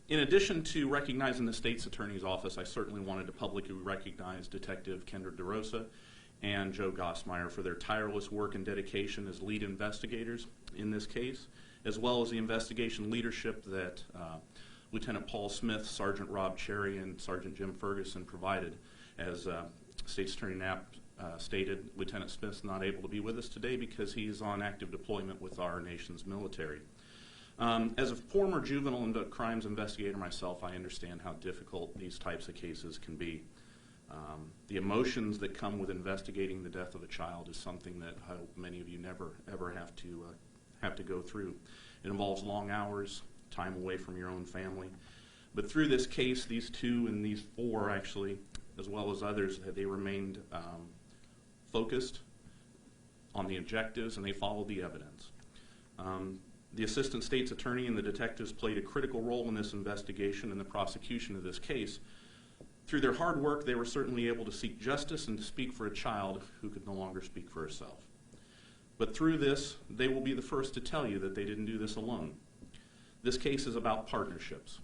In addition to recognizing the state's attorney's office, I certainly wanted to publicly recognize Detective Kendra DeRosa and Joe Gossmeyer for their tireless work and dedication as lead investigators in this case, as well as the investigation leadership that Lieutenant Paul Smith, Sergeant Rob Cherry, and Sergeant Jim Ferguson provided. As State's Attorney Knapp stated, Lieutenant Smith's not able to be with us today because he's on active deployment with our nation's military. As a former juvenile crimes investigator myself, I understand how difficult these types of cases can be. The emotions that come with investigating the death of a child is something that I hope many of you never ever have to go through. It involves long hours, time away from your own family. But through this case, these two and these four actually, as well as others, they remained focused on the objectives and they followed the evidence. The Assistant State's Attorney and the detectives played a critical role in this investigation and the prosecution of this case. Through their hard work, they were certainly able to seek justice and to speak for a child who could no longer speak for herself. But through this, they will be the first to tell you that they didn't do this alone. This case is about partnerships.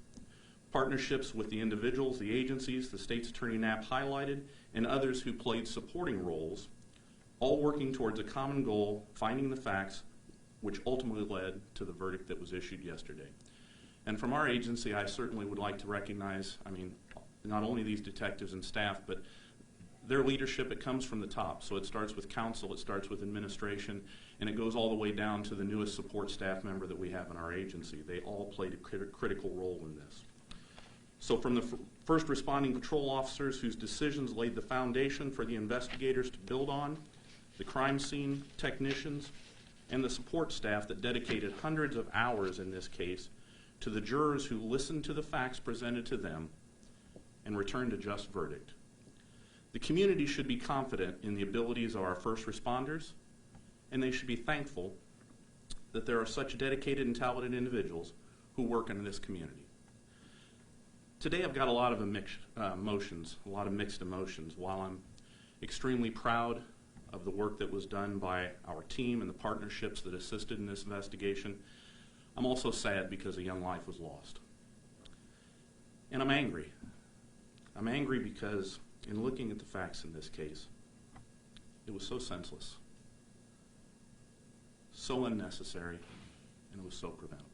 Partnerships with the individuals, the agencies, the State's Attorney Knapp highlighted, and others who played supporting roles, all working towards a common goal, finding the facts, which ultimately led to the verdict that was issued yesterday. And from our agency, I certainly would like to recognize, not only these detectives and staff, but their leadership. It comes from the top. So it starts with counsel, it starts with administration, and it goes all the way down to the newest support staff member that we have in our agency. They all played a critical role in this. So from the first responding patrol officers whose decisions laid the foundation for the investigators to build on, the crime scene technicians, and the support staff that dedicated hundreds of hours in this case, to the jurors who listened to the facts presented to them and returned a just verdict. The community should be confident in the abilities of our first responders, and they should be thankful that there are such dedicated and talented individuals who work in this community. Today I've got a lot of mixed emotions. While I'm extremely proud of the work that was done by our team and the partnerships that assisted in this investigation, I'm also sad because a young life was lost. And I'm angry. I'm angry because in looking at the facts in this case, it was so senseless, so unnecessary, and it was so preventable.